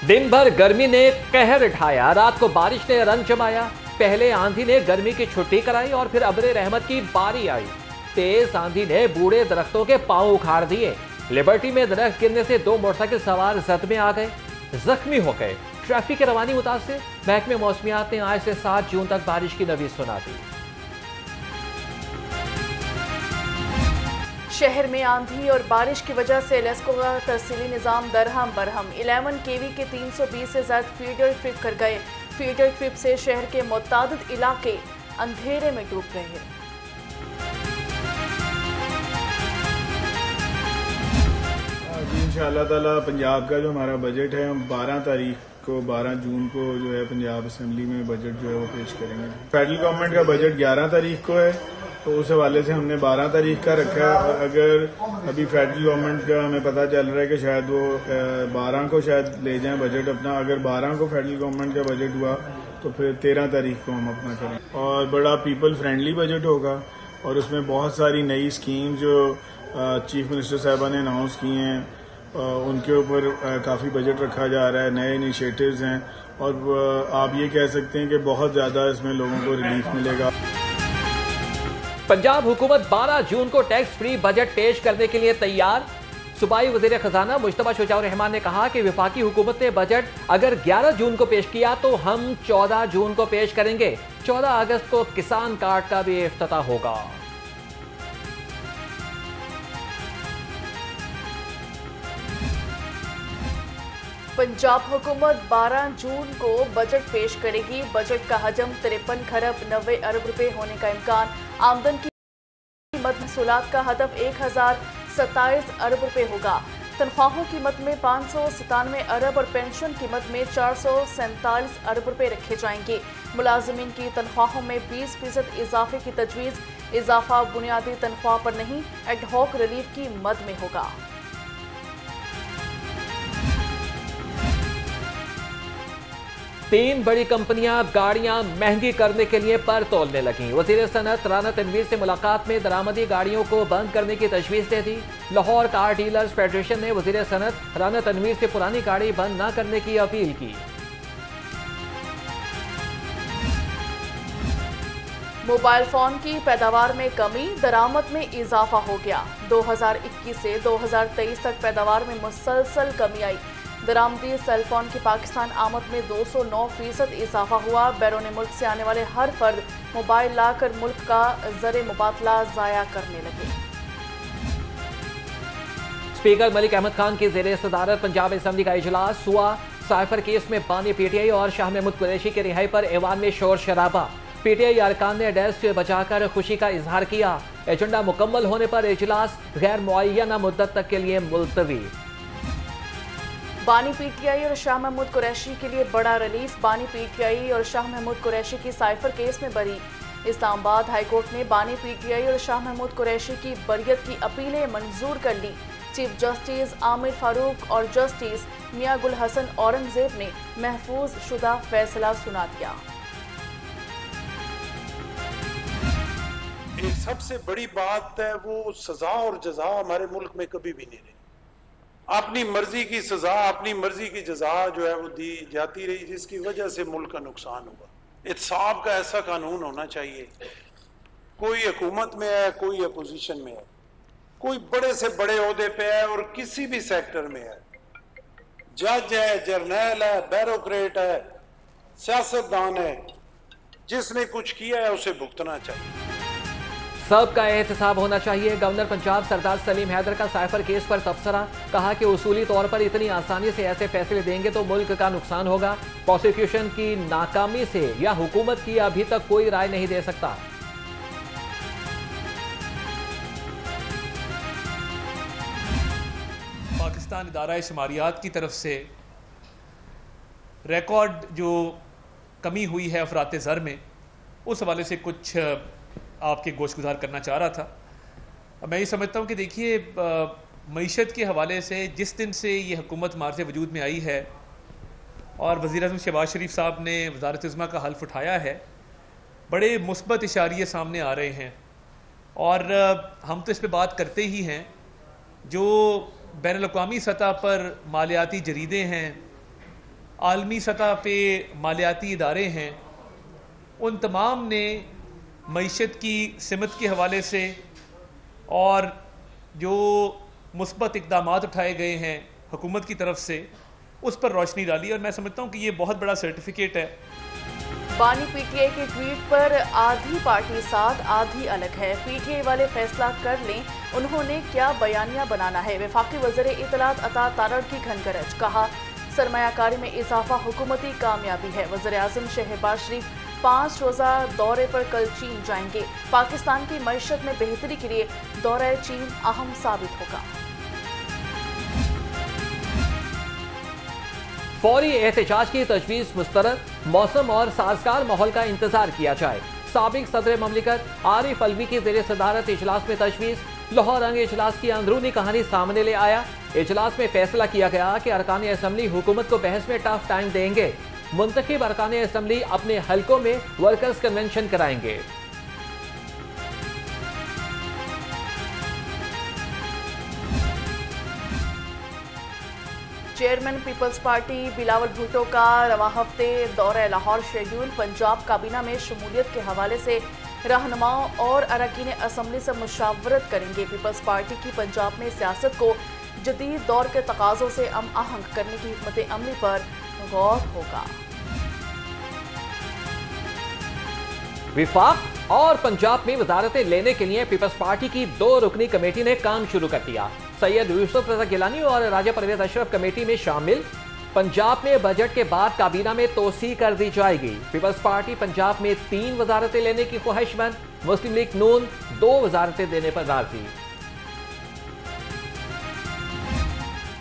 दिन भर गर्मी ने कहर ढाया, रात को बारिश ने रंग जमाया। पहले आंधी ने गर्मी की छुट्टी कराई और फिर अब्रे रहमत की बारी आई। तेज आंधी ने बूढ़े दरख्तों के पांव उखाड़ दिए। लिबर्टी में दरख्त गिरने से 2 मोटरसाइकिल सवार जद में आ गए, जख्मी हो गए। ट्रैफिक की रवानी मुतासिर। महकमे मौसमियात ने आज से 7 जून तक बारिश की नवीद सुना दी। शहर में आंधी और बारिश की वजह से लेस्को का तरसीली निज़ाम दरहम बरहम। 11 केवी के 320 से ज्यादा फीडर ट्रिप कर गए। फीडर ट्रिप से शहर के मुतादिद इलाके अंधेरे में डूब गए हैं। इंशाअल्लाह ताला पंजाब का जो हमारा बजट है, हम 12 जून को जो है पंजाब असेंबली में बजट जो है वो पेश करेंगे। फेडरल गवर्नमेंट का बजट 11 तारीख को है, तो उस हवाले से हमने 12 तारीख का रखा है। और अगर अभी फेडरल गवर्नमेंट का हमें पता चल रहा है कि शायद वो 12 को शायद ले जाएं बजट अपना। अगर 12 को फेडरल गवर्नमेंट का बजट हुआ तो फिर 13 तारीख को हम अपना करें। और बड़ा पीपल फ्रेंडली बजट होगा और उसमें बहुत सारी नई स्कीम जो चीफ मिनिस्टर साहबा ने अनाउंस की हैं उनके ऊपर काफ़ी बजट रखा जा रहा है। नए इनिशिएटिव्स हैं और आप ये कह सकते हैं कि बहुत ज़्यादा इसमें लोगों को रिलीफ मिलेगा। पंजाब हुकूमत 12 जून को टैक्स फ्री बजट पेश करने के लिए तैयार। सूबाई वज़ीर खजाना मुश्तबा शुजाउर रहमान ने कहा कि वफाकी हुकूमत ने बजट अगर 11 जून को पेश किया तो हम 14 जून को पेश करेंगे। 14 अगस्त को किसान कार्ड का भी इफ्तिताह होगा। पंजाब हुकूमत 12 जून को बजट पेश करेगी। बजट का हजम 53 खरब 90 अरब रुपए होने का इम्कान। आमदन की मद महसूलात का हदफ 1027 अरब रुपए होगा। तनख्वाहों की मद में 597 अरब और पेंशन की मद में 447 अरब रुपए रखे जाएंगे। मुलाजमीन की तनख्वाहों में 20% इजाफे की तजवीज़। इजाफा बुनियादी तनख्वाह पर नहीं, एडहॉक रिलीफ की मद में होगा। तीन बड़ी कंपनियां गाड़ियां महंगी करने के लिए पर तोलने लगी। वजीर सनत राना तनवीर से मुलाकात में दरामदी गाड़ियों को बंद करने की तजवीज़ दे दी। लाहौर कार डीलर्स फेडरेशन ने वजीर सनत राना तनवीर से पुरानी गाड़ी बंद न करने की अपील की। मोबाइल फोन की पैदावार में कमी, दरामद में इजाफा हो गया। 2021 से 2023 तक पैदावार में मुसलसल कमी आई। दरामदी सेलफोन की पाकिस्तान आमद में 209% इजाफा हुआ। बैरून मुल्क से आने वाले हर फर्द मोबाइल लाकर मुल्क का ज़र मुबादला ज़ाया करने लगे। स्पीकर मलिक अहमद खान की ज़ेरे सदारत पंजाब असेंबली का इजलास हुआ। साइफर केस में बानी पीटीआई और शाह महमूद कुरैशी की रिहाई पर ऐवान में शोर शराबा। पीटीआई अरकान ने डेस्क बचाकर खुशी का इजहार किया। एजेंडा मुकम्मल होने पर इजलास गैर मुअय्यना मुद्दत तक के लिए मुलतवी। बानी पीटीआई और शाह महमूद कुरैशी के लिए बड़ा रिलीफ। बानी पीटीआई और शाह महमूद कुरैशी की साइफर केस में बरी। इस्लामाबाद हाईकोर्ट ने बानी पीटीआई और शाह महमूद कुरैशी की बरियत की अपीलें मंजूर कर ली। चीफ जस्टिस आमिर फारूक और जस्टिस मियां गुल हसन औरंगजेब ने महफूज शुदा फैसला सुना दिया। एक सबसे बड़ी बात है वो सजा और जजा हमारे मुल्क में कभी भी नहीं रही। अपनी मर्जी की सजा, अपनी मर्जी की जजा जो है वो दी जाती रही, जिसकी वजह से मुल्क का नुकसान हुआ। इंसाफ का ऐसा कानून होना चाहिए। कोई हुकूमत में है, कोई अपोजिशन में है, कोई बड़े से बड़े ओहदे पे है और किसी भी सेक्टर में है, जज है, जर्नैल है, ब्यूरोक्रेट है, सियासतदान है, जिसने कुछ किया है उसे भुगतना चाहिए। सबका एहतसाब होना चाहिए। गवर्नर पंजाब सरदार सलीम हैदर का साइफर केस पर तबसरा। कहा कि उसूली तौर पर इतनी आसानी से ऐसे फैसले देंगे तो मुल्क का नुकसान होगा। प्रोसिक्यूशन की नाकामी से या हुकूमत की अभी तक कोई राय नहीं दे सकता। पाकिस्तान इदारा शुमारियात की तरफ से रिकॉर्ड जो कमी हुई है अफरात ज़र में, उस हवाले से कुछ आपके गोशगुजार करना चाह रहा था। मैं ये समझता हूँ कि देखिए, मईशत के हवाले से जिस दिन से ये हुकूमत मार्ज़ वजूद में आई है और वज़ीर-ए-आज़म शहबाज शरीफ साहब ने वज़ारत इज़्मा का हल्फ उठाया है, बड़े मुस्बत इशारे सामने आ रहे हैं। और हम तो इस पर बात करते ही हैं। जो बैनुल-अक़वामी सतह पर मालियाती जरीदे हैं, आलमी सतह पे मालियाती इदारे हैं, उन तमाम ने मईशत की सिमत के हवाले से और जो मुस्बत इक़दामात उठाए गए हैं हुकूमत की तरफ से, उस पर रोशनी डाली। और मैं समझता हूँ कि ये बहुत बड़ा सर्टिफिकेट है। बानी पीटीआई के ट्वीट पर आधी पार्टी साथ आधी अलग है, पीटीआई वाले फैसला कर लें, उन्होंने क्या बयानिया बनाना है। वफाकी वज़ीर इत्तलात अता तारड़ की घनगरज, कहा सरमायाकारी में इजाफा हुकूमती कामयाबी है। वज़ीर आज़म शहबाज शरीफ 5 रोज़ा दौरे पर कल चीन जाएंगे। पाकिस्तान की मईशत में बेहतरी के लिए दौरा चीन अहम साबित होगा। फौरी एहतजाज की तजवीज़ मुस्तरद, मौसम और साजगार माहौल का इंतजार किया जाए। साबिक सदर ममलिकत आरिफ अलवी की ज़ेर सदारत इजलास में तजवीज़। लाहौर रंग इजलास की अंदरूनी कहानी सामने ले आया। इजलास में फैसला किया गया कि अरकान असम्बली हुकूमत को बहस में टफ टाइम देंगे। मुंतखब अरकान असम्बली अपने हलकों में वर्कर्स कन्वेंशन कराएंगे। चेयरमैन पीपल्स पार्टी बिलावल भुट्टो का रवां हफ्ते दौरा लाहौर शेड्यूल। पंजाब काबीना में शमूलियत के हवाले से रहनुमाओं और अरकान असम्बली से मुशावरत करेंगे। पीपल्स पार्टी की पंजाब में सियासत को जदीद दौर के तकाज़ों से आहंग करने की हिकमत अमली पर गौर होगा। विफाक और पंजाब में वजारतें लेने के लिए पीपल्स पार्टी की 2 रुकनी कमेटी ने काम शुरू कर दिया। सैयद यूसुफ रजा गिलानी और राजा परवेज अशरफ कमेटी में शामिल। पंजाब में बजट के बाद काबीना में तोसी कर दी जाएगी। पीपल्स पार्टी पंजाब में 3 वजारतें लेने की ख्वाहिशमंद। मुस्लिम लीग नून 2 वजारतें देने पर राजी।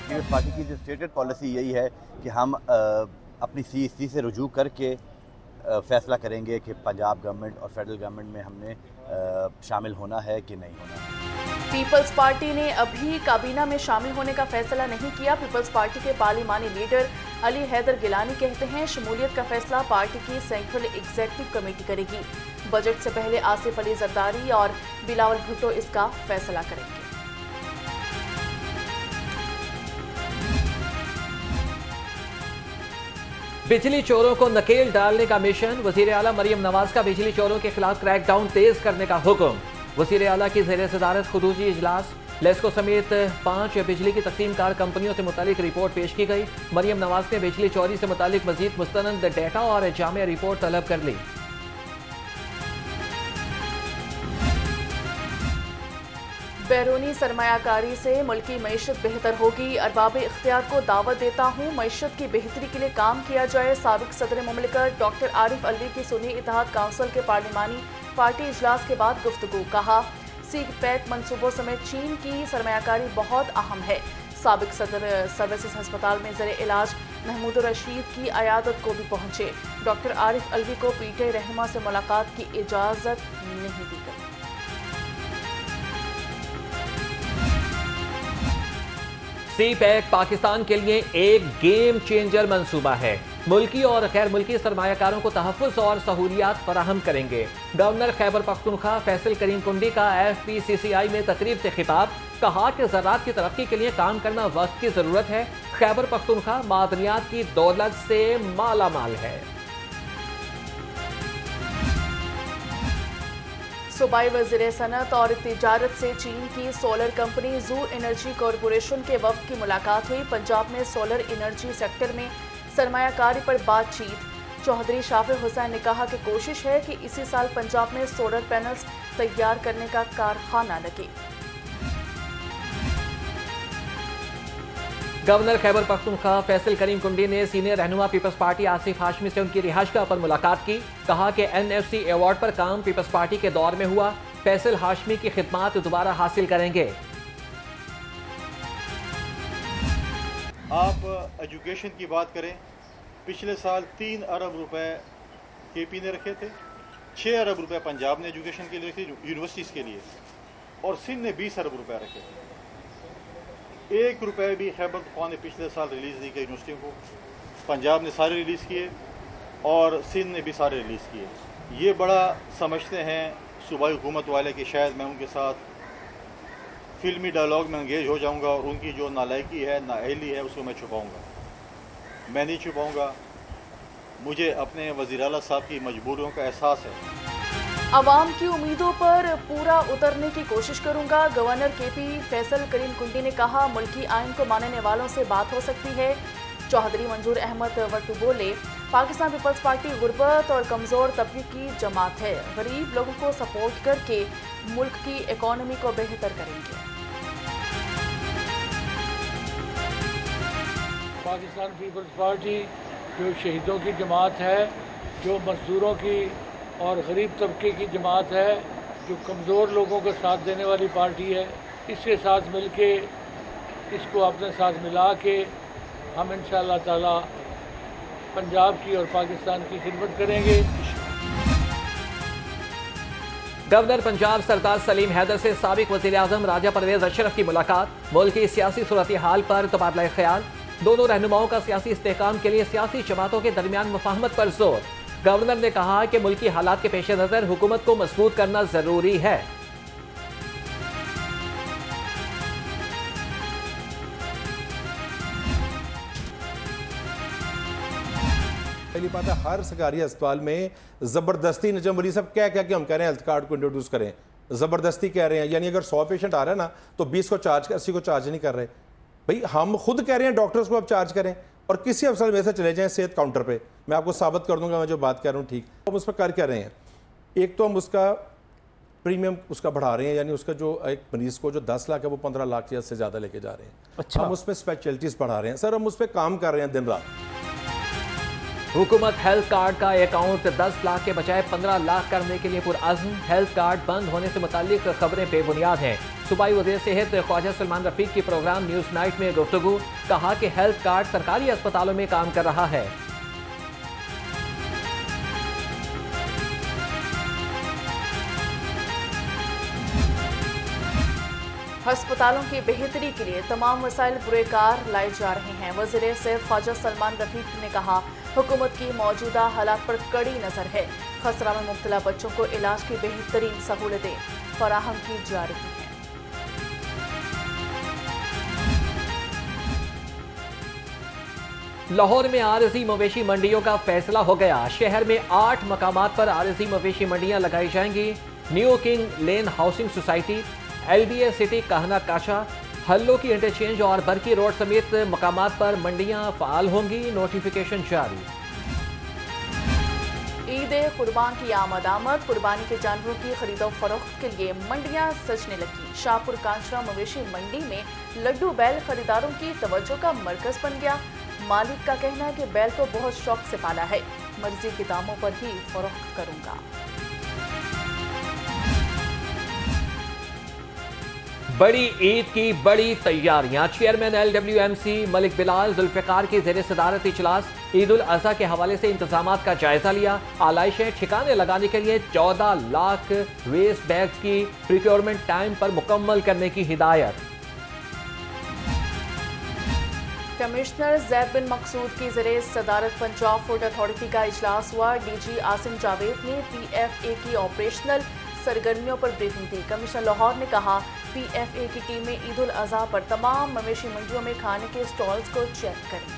पीपल्स पार्टी की जो स्टेटेड पॉलिसी यही है कि हम अपनी CEC से रुजू करके फैसला करेंगे कि पंजाब गवर्नमेंट और फेडरल गवर्नमेंट में हमने शामिल होना है कि नहीं होना है। पीपल्स पार्टी ने अभी काबीना में शामिल होने का फैसला नहीं किया। पीपल्स पार्टी के पार्लिमानी लीडर अली हैदर गिलानी कहते हैं शमूलियत का फैसला पार्टी की सेंट्रल एग्जीक्यूटिव कमेटी करेगी। बजट से पहले आसिफ अली जरदारी और बिलावल भुट्टो इसका फैसला करेंगे। बिजली चोरों को नकेल डालने का मिशन। वजीर आला मरियम नवाज का बिजली चोरों के खिलाफ क्रैकडाउन तेज करने का हुक्म। वजीर आला की ज़ेर सदारत खुसूसी इजलास। लेस्को समेत 5 बिजली की तकसीमकार कंपनियों से मुतालिक रिपोर्ट पेश की गई। मरियम नवाज ने बिजली चोरी से मुतालिक मजीद मुस्तनद डेटा और जामिया रिपोर्ट तलब कर ली। बैरूनी सरमायाकारी से मुल्की मईशत बेहतर होगी। अरबाब इख्तियार को दावत देता हूँ मईशत की बेहतरी के लिए काम किया जाए। साबिक सदर ममलिकत डॉक्टर आरिफ अलवी की सुन्नी इत्तेहाद काउंसिल के पार्लिमानी पार्टी इजलास के बाद गुफ्तगू। कहा CPEC मंसूबों समेत चीन की सरमायाकारी बहुत अहम है। साबिक सदर सर्विसेज अस्पताल में ज़र इलाज महमूद रशीद की अयादत को भी पहुंचे। डॉक्टर आरिफ अलवी को पीटीआई रहनुमा से मुलाकात की इजाज़त नहीं दी गई। CPEC पाकिस्तान के लिए एक गेम चेंजर मंसूबा है। मुल्की और गैर मुल्की सरमायाकारों को तहफ़्फ़ुज़ और सहूलियात फराहम करेंगे। गवर्नर खैबर पख्तूनख्वा फैसल करीम कुंडी का FPCCI में तकरीब से खिताब। कहा कि ज़राअत की तरक्की के लिए काम करना वक्त की ज़रूरत है। खैबर पख्तूनख्वा मादनियात की दौलत से माला माल है। सूबाई वज़ीर सनत और तिजारत से चीन की सोलर कंपनी जू एनर्जी कॉरपोरेशन के वफ़द की मुलाकात हुई। पंजाब में सोलर एनर्जी सेक्टर में सरमायाकारी पर बातचीत। चौधरी शाफिर हुसैन ने कहा कि कोशिश है कि इसी साल पंजाब में सोलर पैनल्स तैयार करने का कारखाना लगे। गवर्नर खैबर पख्तूनख्वा फैसल करीम कुंडी ने सीनियर रहनुमा पीपल्स पार्टी आसिफ हाशमी से उनकी रिहाइशगाह पर मुलाकात की। कहा कि NFC अवार्ड पर काम पीपल्स पार्टी के दौर में हुआ। फैसल हाशमी की खिदमात दोबारा हासिल करेंगे। आप एजुकेशन की बात करें, पिछले साल 3 अरब रुपए KP ने रखे थे, 6 अरब रुपए पंजाब ने एजुकेशन के लिए रखे यूनिवर्सिटीज़ के लिए, और सिंध ने 20 अरब रुपए रखे थे। 1 रुपये भी खैबर पख्तूनख्वा ने पिछले साल रिलीज़ नहीं किया यूनिवर्सिटियों को। पंजाब ने सारे रिलीज़ किए और सिंध ने भी सारे रिलीज़ किए। ये बड़ा समझते हैं सूबाई हुकूमत वाले कि शायद मैं उनके साथ फिल्मी डायलॉग में इंगेज हो जाऊंगा और उनकी जो नालायकी है, नाअहली है, उसको मैं छुपाऊंगा। मैं नहीं छुपाऊंगा, मुझे अपने वज़ीर आला साहब की मजबूरियों का एहसास है। अवाम की उम्मीदों पर पूरा उतरने की कोशिश करूंगा। गवर्नर केपी फैसल करीम कुंडी ने कहा, मुल्की आइन को मानने वालों से बात हो सकती है। चौधरी मंजूर अहमद वट्टू बोले, पाकिस्तान पीपल्स पार्टी गुर्बत और कमज़ोर तबके की जमात है, गरीब लोगों को सपोर्ट करके मुल्क की इकॉनमी को बेहतर करेंगे। पाकिस्तान पीपल्स पार्टी जो शहीदों की जमात है, जो मजदूरों की और गरीब तबके की जमात है, जो कमज़ोर लोगों को साथ देने वाली पार्टी है, इसके साथ मिलके इसको अपने साथ मिला के हम इंशाअल्लाह ताला पंजाब की और पाकिस्तान की खिदमत करेंगे। गवर्नर पंजाब सरदार सलीम हैदर से साबिक वज़ीर आज़म राजा परवेज अशरफ की मुलाकात। मुल्क की सियासी सूरत हाल पर तबादला ख्याल। दोनों रहनुमाओं का सियासी इस्तेहकाम के लिए सियासी जमातों के दरमियान मुफाहमत पर जोर। गवर्नर ने कहा कि मुल्की हालात के पेश नज़र हुकूमत को मजबूत करना जरूरी है। पहली बात है, हर सरकारी अस्पताल में ज़बरदस्ती नजम वली साहब क्या क्या कि हम कह रहे हैं हेल्थ कार्ड को इंट्रोड्यूस करें, ज़बरदस्ती कह रहे हैं। यानी अगर 100 पेशेंट आ रहा है ना तो 20 को चार्ज, 80 को चार्ज नहीं कर रहे। भाई हम खुद कह रहे हैं डॉक्टर्स को अब चार्ज करें, और किसी अफसर में से चले जाएं सेहत काउंटर पे, मैं आपको साबित कर दूंगा मैं जो बात कर रहा हूँ ठीक। हम उस पर कर क्या रहे हैं, एक तो हम उसका प्रीमियम उसका बढ़ा रहे हैं, यानी उसका जो एक मरीज़ को जो 10 लाख है वो 15 लाख या से ज़्यादा लेके जा रहे हैं। अच्छा। हम उसमें स्पेशलिटीज़ बढ़ा रहे हैं सर, हम उस पर काम कर रहे हैं दिन रात। हुकूमत हेल्थ कार्ड का अकाउंट 10 लाख के बजाय 15 लाख करने के लिए पुरअज़्म। हेल्थ कार्ड बंद होने से मुताल्लिक खबरें बेबुनियाद हैं। सूबाई वज़ीर सेहत ख्वाजा सलमान रफीक की प्रोग्राम न्यूज़ नाइट में गुफ्तगू। कहा कि हेल्थ कार्ड सरकारी अस्पतालों में काम कर रहा है। अस्पतालों की बेहतरी के लिए तमाम वसाइल पुरकार लाए जा रहे हैं। वज़ीर सेहत ख्वाजा सलमान रफीक ने कहा, हुकूमत की मौजूदा हालात पर कड़ी नज़र है। खसरा में मुब्तला बच्चों को इलाज की बेहतरीन सहूलतें फराहम की जा रही हैं। लाहौर में आरजी मवेशी मंडियों का फैसला हो गया। शहर में 8 मकामात पर आरजी मवेशी मंडियां लगाई जाएंगी। न्यू किंग लेन हाउसिंग सोसाइटी, LDA सिटी कहना काशा, हल्लो की इंटरचेंज और बरकी रोड समेत मकामात पर मंडियां फाल होंगी। नोटिफिकेशन जारी। ईद कुर्बान की आमद कुर्बानी के जानवरों की खरीदो फरोख्त के लिए मंडियां सजने लगी। शाहपुर कांचरा मवेशी मंडी में लड्डू बैल खरीदारों की तवज्जो का मरकज बन गया। मालिक का कहना है कि बैल को बहुत शौक से पाला है, मर्जी के दामों पर ही फरोख्त करूंगा। बड़ी ईद की बड़ी तैयारियां। चेयरमैन LWMC मलिक बिलाल जुल्फिकार की ज़ेर सदारत इजलास। ईद उल अज़हा के हवाले से इंतजामात का जायजा लिया। आलाइशें ठिकाने लगाने के लिए 14 लाख वेस्ट बैग्स की प्रिक्योरमेंट टाइम पर मुकम्मल करने की हिदायत। कमिश्नर जैद बिन मकसूद की ज़रिए सदारत पंजाब फूड अथॉरिटी का इजलास हुआ। DG आसिम जावेद ने PFA की ऑपरेशनल सरगर्मियों पर ब्रीफिंग दी। कमिश्नर लाहौर ने कहा, PFA की टीमें ईद उल अज़हा पर तमाम मवेशी मंडियों में खाने के स्टॉल्स को चेक करें।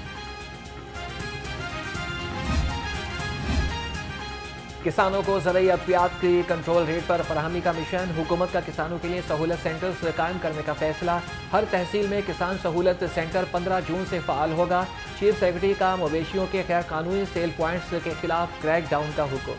किसानों को ज़रूरी अद्वियात की कंट्रोल रेट पर फराहमी का मिशन। हुकूमत का किसानों के लिए सहूलत सेंटर्स कायम करने का फैसला। हर तहसील में किसान सहूलत सेंटर 15 जून से फ़ाल होगा। चीफ सेक्रेटरी का मवेशियों के गैर कानूनी सेल पॉइंट्स के खिलाफ क्रैक डाउन का हुक्म।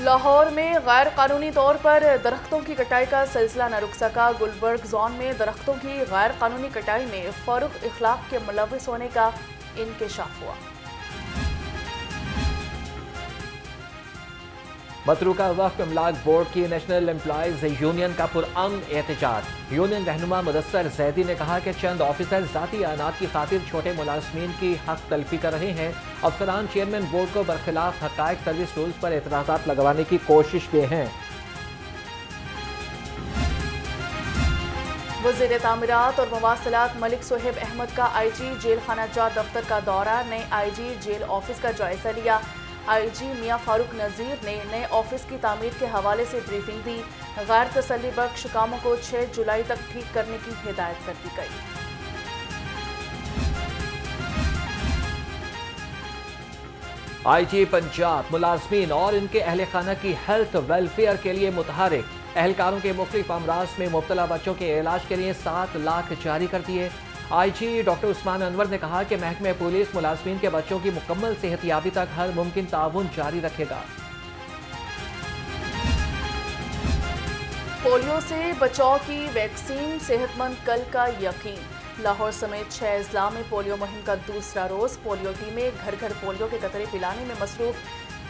लाहौर में गैर कानूनी तौर पर दरख्तों की कटाई का सिलसिला न रुक सका। गुलबर्ग जोन में दरख्तों की गैर कानूनी कटाई में फारूक इखलाक के मुलविस होने का इंकशाफ हुआ। मतरूका वक्फ अमलाक बोर्ड की नेशनल एम्प्लॉयज यूनियन का पुरअमन एहतजाज। यूनियन रहनुमा मुदस्सर जैदी ने कहा कि चंद ऑफिसर जाती आनात की खातिर छोटे मुलाजमीन की हक तलफी कर रहे हैं। अफसरान चेयरमैन बोर्ड को बरखिलाफ हकायक सर्विस रूल्स पर एतराज़ात लगवाने की कोशिश में हैं। वज़ीर तामीरात और मवासिलात मलिक सोहेब अहमद का IG जेल खाना जात दफ्तर का दौरा। नए IG जेल ऑफिस का जायजा लिया। IG मियां फारूक नज़ीर ने नए ऑफिस की तामीर के हवाले से ब्रीफिंग दी। गैर तसल्ली बख्श कामों को 6 जुलाई तक ठीक करने की हिदायत कर दी गई। IG पंजाब मुलाजमीन और इनके अहल खाना की हेल्थ वेलफेयर के लिए मुतहरिक। एहलकारों के मुख्तलिफ अमराज में मुब्तला बच्चों के इलाज के लिए 7 लाख जारी कर दिए। IG डॉक्टर उस्मान अनवर ने कहा कि महकमे पुलिस मुलाजमीन के बच्चों की मुकम्मल सेहतियाबी तक हर मुमकिन ताउन जारी रखेगा। पोलियो से बचाव की वैक्सीन, सेहतमंद कल का यकीन। लाहौर समेत 6 अजला में पोलियो मुहिम का दूसरा रोज। पोलियो टीमें घर घर पोलियो के कतरे पिलाने में मसरूफ।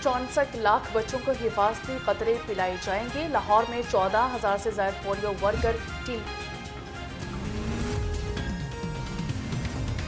64 लाख बच्चों को हिफाजती कतरे पिलाए जाएंगे। लाहौर में 14,000 से ज्यादा पोलियो वर्कर टीम